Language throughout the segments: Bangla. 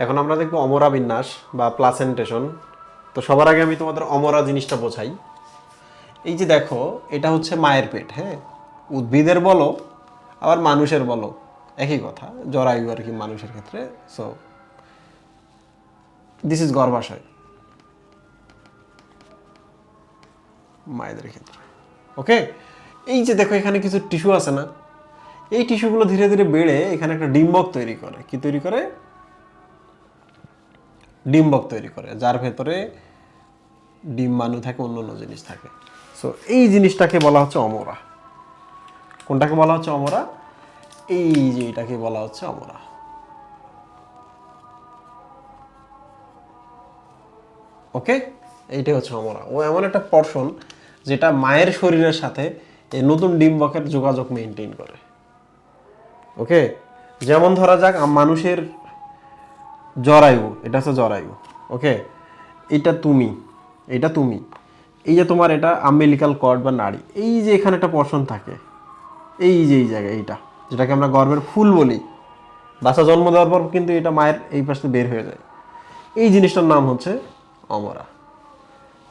এখন আমরা দেখবো অমরা বিন্যাস বা প্লাসেন্টেশন। তো সবার আগে আমি তোমাদের অমরা জিনিসটা বোঝাই। এই যে দেখো, এটা হচ্ছে মায়ের পেট, হ্যাঁ। উদ্ভিদের বলো আবার মানুষের বলো একই কথা, জরায়ু আর কি মানুষের ক্ষেত্রে। সো দিস ইজ গর্ভাশয় মায়েদের ক্ষেত্রে। ওকে, এই যে দেখো এখানে কিছু টিস্যু আছে না, এই টিস্যুগুলো ধীরে ধীরে বেড়ে এখানে একটা ডিম্বক তৈরি করে। কি তৈরি করে? ডিম্বক তৈরি করে, যার ভেতরে ডিম্বাণু থাকে, অন্য অন্য জিনিস থাকে। সো এই জিনিসটাকে বলা হচ্ছে অমরা। কোনটাকে বলা হচ্ছে অমরা? এই যে এটাকে বলা হচ্ছে অমরা। ওকে, এইটাই হচ্ছে অমরা। ও এমন একটা পর্শন যেটা মায়ের শরীরের সাথে এই নতুন ডিম্বকের যোগাযোগ মেনটেন করে। ওকে, যেমন ধরা যাক মানুষের জরায়ু, এটা হচ্ছে জরায়ু। ওকে, এটা তুমি, এটা তুমি, এই যে তোমার এটা আম্বিলিকাল কর্ড বা নাড়ি, এই যে এখানে একটা পর্শন থাকে, এই যে এই জায়গায়, এইটা যেটাকে আমরা গর্ভের ফুল বলি। বাচ্চা জন্ম দেওয়ার পর কিন্তু এটা মায়ের এই পাশে বের হয়ে যায়। এই জিনিসটার নাম হচ্ছে অমরা।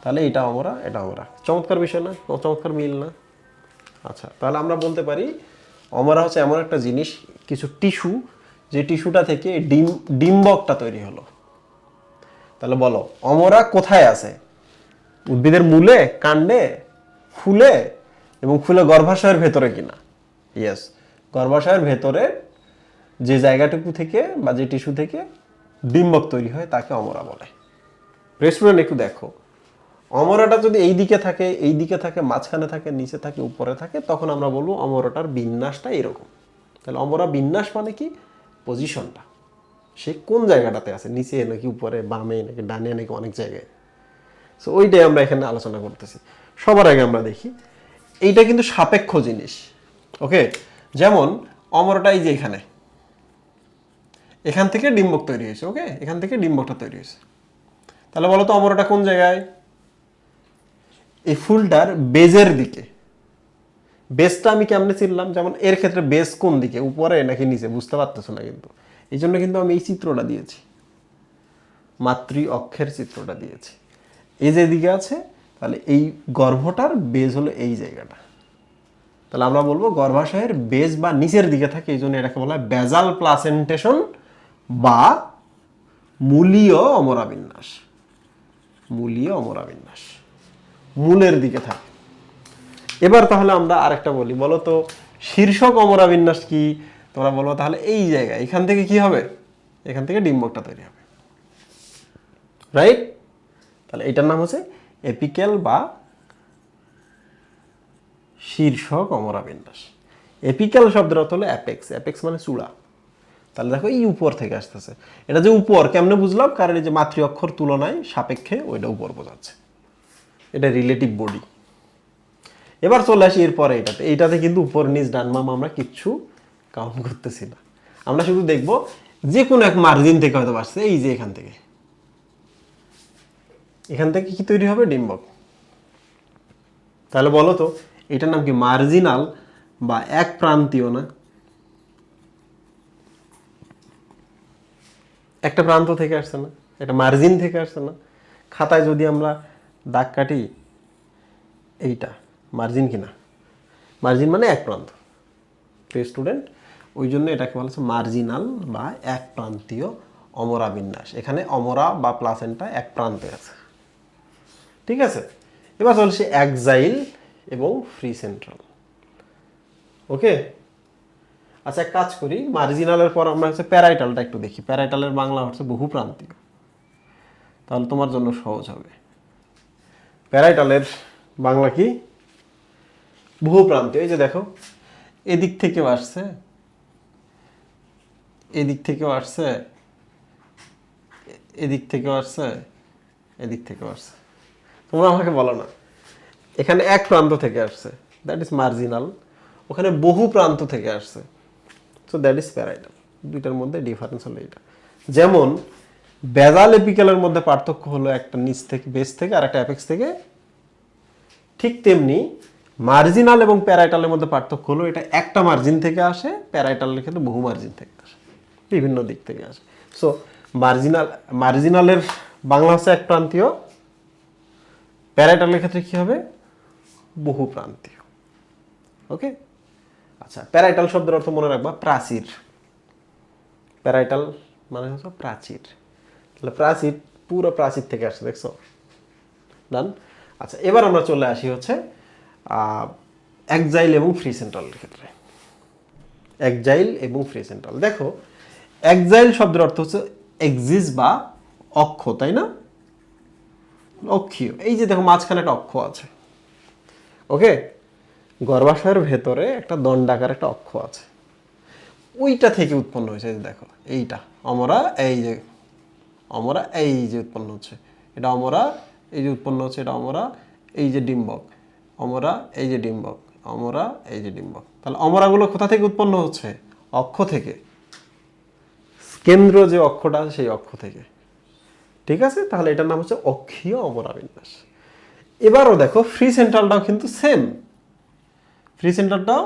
তাহলে এটা অমরা, এটা অমরা। চমৎকার বিষয় না? চমৎকার মিল না? আচ্ছা, তাহলে আমরা বলতে পারি অমরা হচ্ছে এমন একটা জিনিস, কিছু টিস্যু, যে টিস্যুটা থেকে ডিম্বকটা তৈরি হলো। তাহলে বলো অমরা কোথায় আছে? উদ্ভিদের মূলে, কাণ্ডে, ফুলে, এবং ফুলে গর্ভাশয়ের ভেতরে কিনা? ইয়েস, গর্ভাশয়ের ভেতরে যে জায়গাটুকু থেকে বা যে টিস্যু থেকে ডিম্বক তৈরি হয় তাকে অমরা বলে। রেস্টুরেন্ট একটু দেখো, অমরাটা যদি এই দিকে থাকে, এই দিকে থাকে, মাঝখানে থাকে, নিচে থাকে, উপরে থাকে, তখন আমরা বলবো অমরাটার বিন্যাসটা এরকম। তাহলে অমরা বিন্যাস মানে কি? পজিশনটা, সে কোন জায়গাটাতে আছে, নিচে নাকি উপরে, বামে নাকি ডানে, নাকি অনেক জায়গায়। সো ওইটাই আমরা এখানে আলোচনা করতেছি। সবার আগে আমরা দেখি এইটা কিন্তু সাপেক্ষ জিনিস। ওকে, যেমন অমরটা এই যে এখানে, এখান থেকে ডিম্বক তৈরি হয়েছে। ওকে, এখান থেকে ডিম্বকটা তৈরি হয়েছে। তাহলে বলো তো অমরটা কোন জায়গায়? এই ফুলটার বেজের দিকে। বেসটা আমি কেমনে চিনলাম? যেমন এর ক্ষেত্রে বেস কোন দিকে, উপরে নাকি নিচে, বুঝতে পারতেছো না কিন্তু। এই জন্য কিন্তু আমি এই চিত্রটা দিয়েছি, মাতৃ অক্ষের চিত্রটা দিয়েছি। এই যে দিকে আছে, তাহলে এই গর্ভটার বেজ হলো এই জায়গাটা। তাহলে আমরা বলবো গর্ভাশয়ের বেজ বা নিচের দিকে থাকে, এই জন্য এটাকে বলা হয় বেজাল প্লাসেন্টেশন বা মূলীয় অমরা বিন্যাস। মূলীয় অমরা বিন্যাস মূলের দিকে থাকে। এবার তাহলে আমরা আরেকটা বলি, বলো তো শীর্ষক অমরা বিন্যাস কি? তোমরা বলবো তাহলে এই জায়গায়, এখান থেকে কি হবে? এখান থেকে ডিম্বকটা তৈরি হবে, রাইট? তাহলে এটার নাম হচ্ছে এপিক্যাল বা শীর্ষক অমরা বিন্যাস। এপিক্যাল শব্দের অর্থ হলো অ্যাপেক্স। অ্যাপেক্স মানে চূড়া। তাহলে দেখো এই উপর থেকে আসতেছে। এটা যে উপর কেমনে বুঝলাম? কারণ এই যে মাতৃ অক্ষর তুলনায় সাপেক্ষে ওইটা উপর বোঝাচ্ছে, এটা রিলেটিভ বডি। এবার চলে আসি এরপরে এটাতে। এইটাতে কিন্তু উপর নিচ ডান বাম আমরা কিচ্ছু কাউন্ট করতেছি না, আমরা শুধু দেখব যে কোনো এক মার্জিন থেকে হয়তো আসছে। এই যে এখান থেকে, এখান থেকে কি তৈরি হবে? ডিম্বক। তাহলে বলো তো এটার নাম কি? মার্জিনাল বা এক প্রান্তীয় না? একটা প্রান্ত থেকে আসছে না, এটা মার্জিন থেকে আসছে না? খাতায় যদি আমরা দাগ কাটি, এইটা মার্জিন কিনা? মার্জিন মানে এক প্রান্ত। প্রিয় স্টুডেন্ট, ওই জন্য এটাকে বলা হচ্ছে মার্জিনাল বা এক প্রান্তীয় অমরা বিন্যাস। এখানে অমরা বা প্লাসেন্টা এক প্রান্তে আছে, ঠিক আছে? এবার চলছে এক্সাইল এবং ফ্রি সেন্ট্রাল। ওকে, আচ্ছা এক কাজ করি, মার্জিনালের পর আমরা হচ্ছে প্যারাইটালটা একটু দেখি। প্যারাইটালের বাংলা হচ্ছে বহুপ্রান্তীয়, তাহলে তোমার জন্য সহজ হবে। প্যারাইটালের বাংলা কি? বহুপ্রান্তীয়। এই যে দেখো, এদিক থেকেও আসছে, এদিক থেকেও আসছে, এদিক থেকেও আসছে, এদিক থেকেও আসছে। তোমরা আমাকে বলো না, এখানে এক প্রান্ত থেকে আসছে, দ্যাট ইজ মার্জিনাল। ওখানে বহু প্রান্ত থেকে আসছে, সো দ্যাট ইজ প্যারাইটাল। দুইটার মধ্যে ডিফারেন্স হলো এটা। যেমন বেজাল এপিক্যালের মধ্যে পার্থক্য হলো একটা নিচ থেকে, বেস থেকে, আর একটা অ্যাপেক্স থেকে। ঠিক তেমনি মার্জিনাল এবং প্যারাইটালের মধ্যে পার্থক্য হলো এটা একটা মার্জিন থেকে আসে, প্যারাইটালের ক্ষেত্রে বহু মার্জিন থেকে আসে, বিভিন্ন দিক থেকে আসে। সো মার্জিনালের বাংলা হচ্ছে এক প্রান্তীয়, প্যারাইটালের ক্ষেত্রে কি হবে, বহু প্রান্তীয়। ওকে, আচ্ছা, প্যারাইটাল শব্দের অর্থ মনে রাখবা প্রাচীর। প্যারাইটাল মানে হচ্ছে প্রাচীর, তাহলে প্রাচীর পুরো প্রাচীর থেকে আসছে, দেখছো, ডান। আচ্ছা, এবার আমরা চলে আসি হচ্ছে এক্সাইল এবং ফ্রি সেন্ট্রালের ক্ষেত্রে। এক্সাইল এবং ফ্রি সেন্ট্রাল, দেখো এক্সাইল শব্দের অর্থ হচ্ছে এক্সিস বা অক্ষ, তাই না, অক্ষীয়। এই যে দেখো মাঝখানে একটা অক্ষ আছে, ওকে, গর্ভাশয়ের ভেতরে একটা দণ্ডাকার একটা অক্ষ আছে, ওইটা থেকে উৎপন্ন হয়েছে। এই যে দেখো এইটা অমরা, এই যে অমরা, এই যে উৎপন্ন হচ্ছে এটা অমরা, এই যে উৎপন্ন হচ্ছে এটা অমরা, এই যে ডিম্বক অমরা, এই যে ডিম্বক অমরা, এই যে ডিম্বক। তাহলে অমরাগুলো কোথা থেকে উৎপন্ন হচ্ছে, অক্ষ থেকে, কেন্দ্র যে অক্ষটা আছে সেই অক্ষ থেকে, ঠিক আছে। তাহলে এটার নাম হচ্ছে অক্ষীয় অমরা বিন্যাস। এবারও দেখো ফ্রি সেন্ট্রালটাও কিন্তু সেম, ফ্রি সেন্ট্রালটাও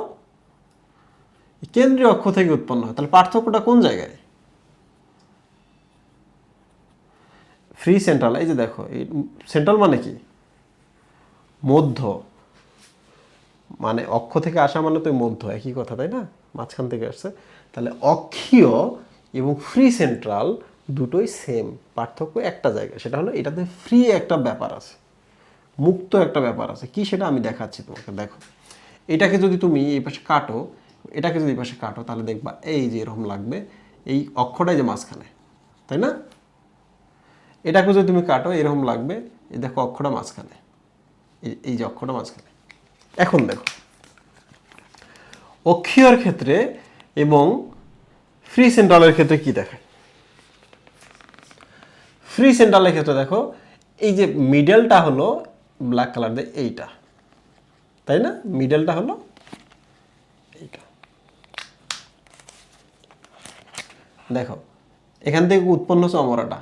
কেন্দ্রীয় অক্ষ থেকে উৎপন্ন হয়। তাহলে পার্থক্যটা কোন জায়গায়, ফ্রি সেন্ট্রাল, এই যে দেখো এই সেন্ট্রাল মানে কি, মধ্য, মানে অক্ষ থেকে আসা মানে তো মধ্য, একই কথা তাই না, মাঝখান থেকে আসছে। তাহলে অক্ষীয় এবং ফ্রি সেন্ট্রাল দুটোই সেম, পার্থক্য একটা জায়গায়, সেটা হলো এটাতে ফ্রি একটা ব্যাপার আছে, মুক্ত একটা ব্যাপার আছে। কি সেটা আমি দেখাচ্ছি তোমাকে। দেখো এটাকে যদি তুমি এই পাশে কাটো, এটাকে যদি এই পাশে কাটো, তাহলে দেখবা এই যে এরকম লাগবে, এই অক্ষটাই যে মাঝখানে, তাই না। এটাকে যদি তুমি কাটো এরকম লাগবে, এই দেখো অক্ষটা মাঝখানে, এই যে অক্ষটা মাঝখানে। এখন দেখো অক্ষীয়র ক্ষেত্রে এবং ফ্রি সেন্ট্রালের ক্ষেত্রে কি দেখায়। ফ্রি সেন্ট্রালের ক্ষেত্রে দেখো এই যে মিডলটা হলো ব্ল্যাক কালার দিয়ে এইটা, তাই না, মিডলটা হলো এইটা। দেখো এখান থেকে উৎপন্ন হচ্ছে অমরাটা,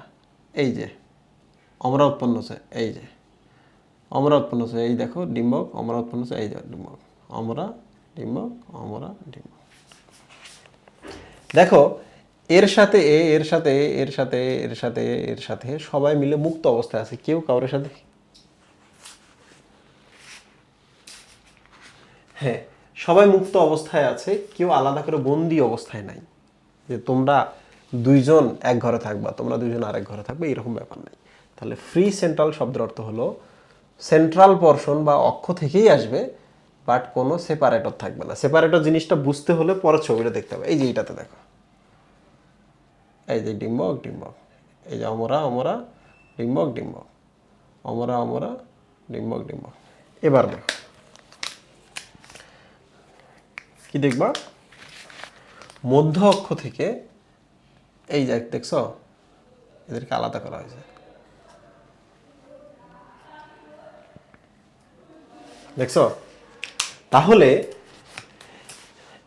এই যে অমরা উৎপন্ন হচ্ছে, এই যে অমরা উৎপন্ন হচ্ছে, এই দেখো ডিম্বক, অমরা উৎপন্ন হচ্ছে, এই যে ডিম্বক, অমরা ডিম্বক, অমরা ডিম্বক। দেখো এর সাথে এর সাথে এর সাথে এর সাথে এর সাথে সবাই মিলে মুক্ত অবস্থায় আছে, কেউ কারোর সাথে, হ্যাঁ সবাই মুক্ত অবস্থায় আছে, কেউ আলাদা করে বন্দি অবস্থায় নাই, যে তোমরা দুইজন এক ঘরে থাকবা, তোমরা দুইজন আরেক ঘরে থাকবে, এরকম ব্যাপার নাই। তাহলে ফ্রি সেন্ট্রাল শব্দের অর্থ হলো সেন্ট্রাল পর্শন বা অক্ষ থেকেই আসবে, বাট কোনো সেপারেটর থাকবে না। সেপারেটর জিনিসটা বুঝতে হলে পরের ছবিটা দেখতে হবে। এই যে এইটাতে দেখো, এই যে ডিম্বক ডিম্বক, এই যে অমরা অমরা ডিম্বক ডিম্বক, অমরা অমরা ডিম্বক ডিম্বক। এবার দেখো কি দেখবা, মধ্য অক্ষ থেকে এই যে দেখছো এদেরকে আলাদা করা হয়েছে, দেখছো। তাহলে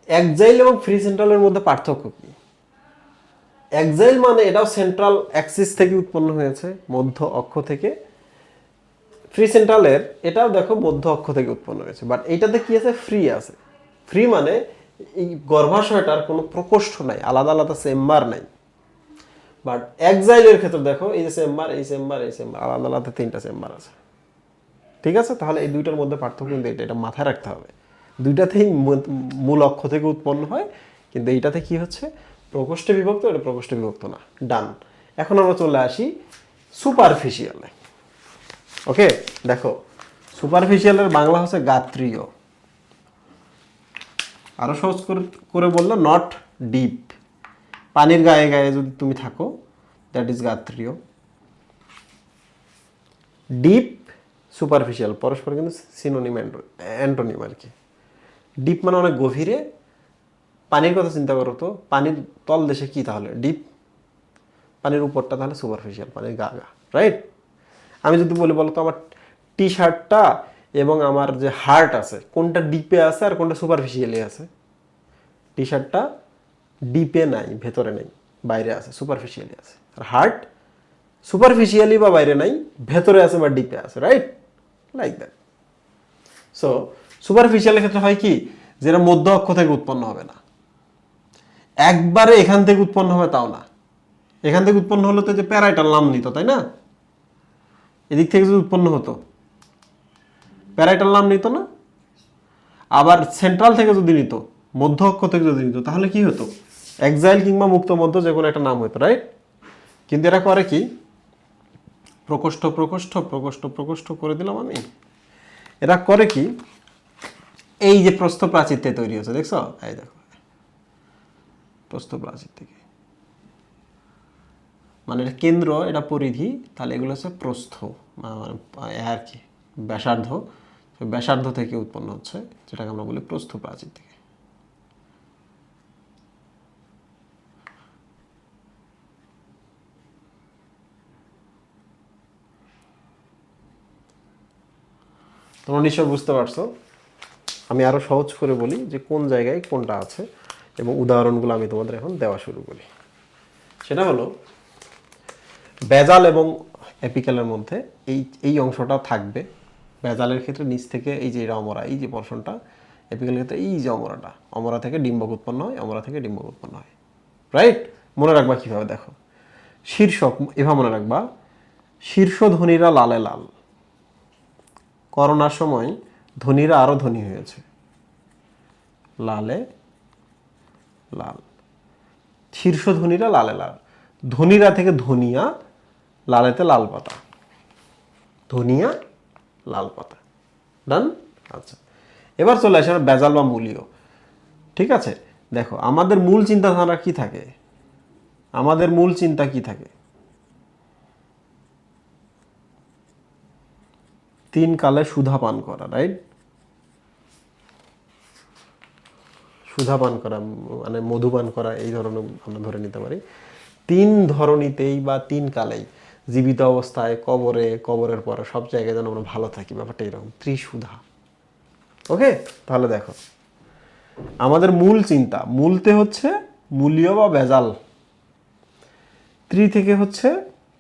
এক্সাইল এবং ফ্রি সেন্ট্রালের মধ্যে পার্থক্য কি, এক্সাইল মানে এটাও সেন্ট্রাল অ্যাক্সিস থেকে উৎপন্ন হয়েছে, মধ্য অক্ষ থেকে। ফ্রি সেন্ট্রালের এটাও দেখো মধ্য অক্ষ থেকে উৎপন্ন হয়েছে, বাট এইটাতে কি আছে, ফ্রি আছে। ফ্রি মানে এই গর্ভাশয়টার কোনো প্রকোষ্ঠ নাই, আলাদা আলাদা চেম্বার নাই। বাট এক্সাইলের ক্ষেত্রে দেখো এই যে চেম্বার, এই চেম্বার, এই চেম্বার, আলাদা আলাদা তিনটা চেম্বার আছে, ঠিক আছে। তাহলে এই দুইটার মধ্যে পার্থক্য কিন্তু এটা মাথায় রাখতে হবে, দুইটাতেই মূল অক্ষ থেকে উৎপন্ন হয়, কিন্তু এইটাতে কি হচ্ছে প্রকোষ্ঠে বিভক্ত, এটা প্রকোষ্ঠে বিভক্ত না, ডান। এখন আমরা চলে আসি সুপারফিশিয়ালে। ওকে, দেখো সুপারফিশিয়ালের বাংলা হচ্ছে গাত্রীয়, আরো সহজ করে বললো নট ডিপ, পানির গায়ে গায়ে যদি তুমি থাকো দ্যাট ইজ গাত্রীয়। ডিপ সুপারফিশিয়াল পরস্পর কিন্তু সিনোনিম অ্যান্টোনিম আর কি। ডিপ মানে অনেক গভীরে, পানির কথা চিন্তা করো তো, পানির তল দেশে কি তাহলে ডিপ, পানির উপরটা তাহলে সুপারফিশিয়াল, পানির গা গা, রাইট। আমি যদি বলো তো আমার টি শার্টটা এবং আমার যে হার্ট আছে কোনটা ডিপে আছে আর কোনটা সুপারফিশিয়ালি আছে, টি শার্টটা ডিপে নাই, ভেতরে নেই, বাইরে আছে, সুপারফিশিয়ালি আছে। আর হার্ট সুপারফিশিয়ালি বা বাইরে নাই, ভেতরে আছে বা ডিপে আছে, রাইট, লাইক দ্যাট। সো সুপারফিশিয়ালের ক্ষেত্রে হয় কি, যেটা মধ্য অক্ষ থেকে উৎপন্ন হবে না, একবারে এখান থেকে উৎপন্ন হবে তাও না, এখান থেকে উৎপন্ন হলো তো যে প্যারাইটাল নাম নিত, তাই না? এদিক থেকে যদি উৎপন্ন হতো প্যারাইটাল নাম নিত না? আবার সেন্ট্রাল থেকে যদি নিত, মধ্য অক্ষ থেকে যদি নিত, তাহলে কি হতো? এক্সাইল কিংবা মুক্ত মধ্য যে কোনো একটা নাম হতো, রাইট? কিন্তু এরা করে কি, প্রকোষ্ঠ প্রকোষ্ঠ প্রকোষ্ঠ প্রকোষ্ঠ করে দিলাম আমি। এরা করে কি, এই যে প্রস্থ প্রাচীরতে তৈরি হচ্ছে, দেখছো? এই দেখো প্রস্থ প্রাচীর থেকে, মানে এটা কেন্দ্র, এটা পরিধি, তাহলে এগুলো হচ্ছে প্রস্থ আর কি ব্যাসার্ধ। ব্যাসার্ধ থেকে উৎপন্ন হচ্ছে, যেটাকে আমরা বলি প্রস্থ প্রাচীর থেকে। তোমরা নিশ্চয় বুঝতে পারছো। আমি আরো সহজ করে বলি যে কোন জায়গায় কোনটা আছে, এবং উদাহরণগুলো আমি তোমাদের এখন দেওয়া শুরু করি। সেটা হলো বেজাল এবং এপিক্যালের মধ্যে এই এই অংশটা থাকবে। বেজালের ক্ষেত্রে নিচ থেকে এই যে অমরা, এই যে পোর্শনটা, এপিক্যালের ক্ষেত্রে এই যে অমরাটা, অমরা থেকে ডিম্বক উৎপন্ন হয়, অমরা থেকে ডিম্বক উৎপন্ন হয়, রাইট? মনে রাখবা কিভাবে, দেখো শীর্ষক এভাবে মনে রাখবা, শীর্ষধ্বনিরা লালে লাল, করোনার সময় ধ্বনিরা আরো ধনী হয়েছে, লালে লাল, শীর্ষধ্বনিরা লালে লাল, ধনিরা থেকে ধনিয়া, লালেতে লাল পাতা, ধনিয়া লাল পাতা, ডান? আচ্ছা, এবার চলে আসে বেজাল বা মূলীয়। ঠিক আছে, দেখো আমাদের মূল চিন্তাধারা কি থাকে, আমাদের মূল চিন্তা কি থাকে? তিন কালে সুধা পান করা, রাইট? সুধা পান করা মানে মধুপান করা, এই ধরনের আমরা ধরে নিতে পারি। তিন ধরনীতেই বা তিন কালেই, জীবিত অবস্থায়, কবরে, কবরের পরে, সব জায়গায় যেন আমরা ভালো থাকি, ব্যাপারটা এরকম, ত্রিসুধা। ওকে, তাহলে দেখো আমাদের মূল চিন্তা, মূলতে হচ্ছে মূলীয় বা ভেজাল, ত্রি থেকে হচ্ছে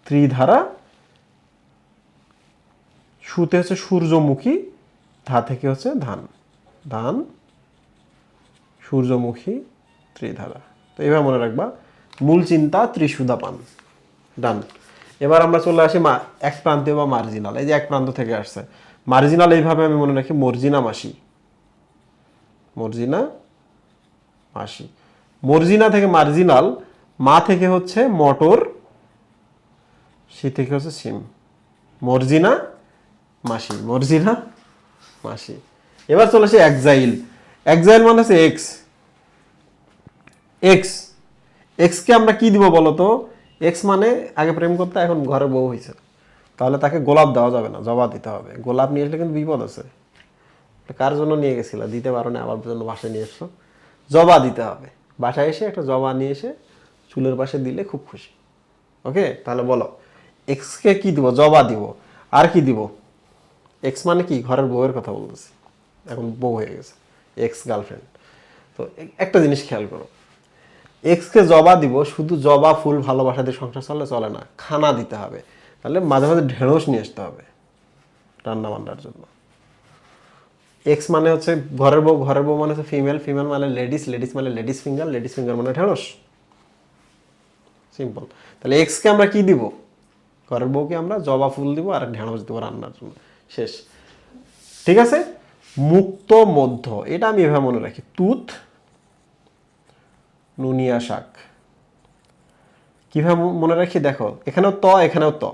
ত্রিধারা, সুতে হচ্ছে সূর্যমুখী, ধা থেকে হচ্ছে ধান, ধান সূর্যমুখী ত্রিধারা। তো এবার মনে রাখবা মূল চিন্তা ত্রিসুধা পান, ডান। এবার আমরা চলে আসি এক প্রান্তীয় বা মার্জিনাল, এই যে এক প্রান্ত থেকে আসছে মার্জিনাল, এইভাবে আমি মনে রাখি মর্জিনা মাসি, মর্জিনা মাসি, মর্জিনা থেকে মার্জিনাল, মা থেকে হচ্ছে মটর, সি থেকে হচ্ছে সিম, মর্জিনা মাসি, মর্জিনা মাসি। এবার চলে আসে এক্সাইল, এক্সাইল মানে হচ্ছে এক্স, এক্স, এক্স কে আমরা কি দিব বলতো? এক্স মানে আগে প্রেম করতে, এখন ঘরে বউ হয়েছে, তাহলে তাকে গোলাপ দেওয়া যাবে না, জবা দিতে হবে। গোলাপ নিয়ে আসলে কিন্তু বিপদ আছে। কার জন্য নিয়ে গেছিল, দিতে পারো না, আবার জন্য বাসায় নিয়ে এসছো, জবা দিতে হবে। বাসায় এসে একটা জবা নিয়ে এসে চুলের পাশে দিলে খুব খুশি। ওকে, তাহলে বলো এক্স কে কি দিব? জবা দিব। আর কি দিব? এক্স মানে কি, ঘরের বউয়ের কথা বলতেছি, এখন বউ হয়ে গেছে, এক্স গার্লফ্রেন্ড। তো একটা জিনিস খেয়াল করো, এক্সকে জবা দিব, শুধু জবা ফুল ভালোবাসা দিয়ে সংসার চললে চলে না, খানা দিতে হবে। তাহলে মাঝে মাঝে ঢেঁড়স নিয়ে আসতে হবে রান্না বান্নার জন্য। এক্স মানে হচ্ছে ঘরের বউ, ঘরের বউ মানে হচ্ছে ফিমেল, ফিমেল মানে লেডিস, লেডিস মানে লেডিস ফিঙ্গার, লেডিস ফিঙ্গার মানে ঢেঁড়স, সিম্পল। তাহলে এক্সকে আমরা কি দিব? ঘরের বউকে আমরা জবা ফুল দিব আর ঢেঁড়স দিব রান্নার জন্য, শেষ। ঠিক আছে, মুক্ত মধ্য, এটা আমি এভাবে মনে রাখি, তুত নুনিয়া শাক। কিভাবে মনে রাখি? দেখো এখানেও ত, এখানেও ত,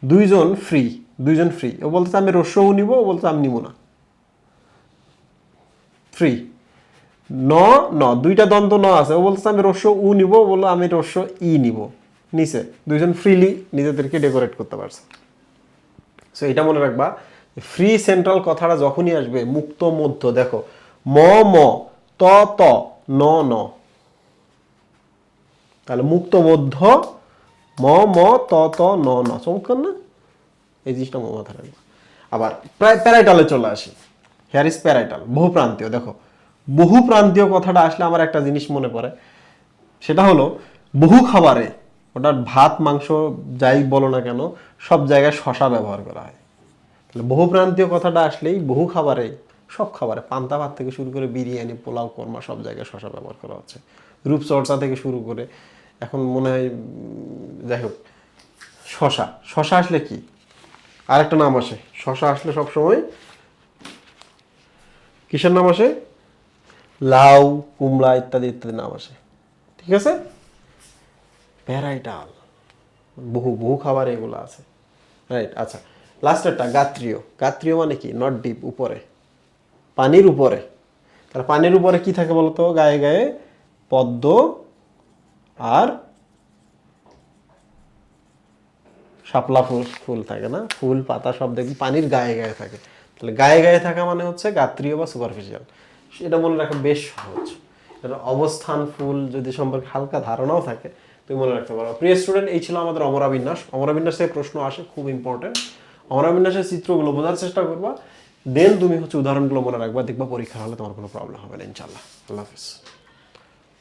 দুইজন ফ্রি, দুইজন ফ্রি। ও বলতেছে আমি রস্যও নিব, ও বলতে আমি নিব না, ফ্রি। ন ন, দুইটা দ্বন্দ্ব ন আছে, ও বলতেছে আমি রস্য উ নিব, ও বললো আমি রস্য ই নিব, নিচে দুইজন ফ্রিলি নিজেদেরকে ডেকোরেট করতে পারছে। সো এটা মনে রাখবা, ফ্রি সেন্ট্রাল কথাটা যখনই আসবে, মুক্ত মধ্য, দেখো ম ম, ত ত, ন ন, তাহলে মুক্ত মধ্য, ম ম ত ত ন ন, চমৎকার না? এই জিনিসটা মাথায় রাখবো। আবার প্রায় প্যারাইটালে চলে আসি, হেয়ার ইজ প্যারাইটাল, বহু প্রান্তীয়। দেখো বহু প্রান্তীয় কথাটা আসলে আমার একটা জিনিস মনে পড়ে, সেটা হলো বহু খাবারে, ওটা ভাত মাংস যাই বলো না কেন, সব জায়গায় শশা ব্যবহার করা হয়। তাহলে বহু প্রান্তীয় কথাটা আসলেই বহু খাবারে, সব খাবারে, পান্তা ভাত থেকে শুরু করে বিরিয়ানি, পোলাও, কোরমা, সব জায়গায় শশা ব্যবহার করা হচ্ছে। রূপচর্চা থেকে শুরু করে এখন মনে হয় যাই হোক, শশা, শশা আসলে কি আরেকটা নাম আসে, শশা আসলে সবসময় কিসের নাম আসে? লাউ, কুমড়া ইত্যাদি ইত্যাদি নাম আসে। ঠিক আছে, ভ্যারাইটাল, বহু বহু খাবার এগুলো আছে, রাইট। আচ্ছা, লাস্টেরটা গাত্রীয়। গাত্রীয় মানে কি? নট ডিপ, উপরে, পানির উপরে। তাহলে পানির উপরে কি থাকে বলতো? গায়ে গায়ে পদ্ম আর শাপলা ফুল, ফুল থাকে না, ফুল পাতা সব দেখবি পানির গায়ে গায়ে থাকে। তাহলে গায়ে গায়ে থাকা মানে হচ্ছে গাত্রীয় বা সুপারফিশিয়াল। এটা মনে রাখা বেশ সহজ। এটা অবস্থান, ফুল যদি সম্পর্কে হালকা ধারণাও থাকে তুমি মনে রাখতে পারো। প্রিয় স্টুডেন্ট, এই ছিল আমাদের অমরাবিন্যাস। অমরাবিন্যাসের প্রশ্ন আসে, খুব ইম্পর্টেন্ট। অমরাবিন্যাসের চিত্রগুলো বোঝার চেষ্টা করবা, দেন তুমি হচ্ছে উদাহরণগুলো মনে রাখবা, দেখবা পরীক্ষা হলে তোমার কোনো প্রবলেম হবে না ইনশাল্লাহ। আল্লাহ হাফিজ।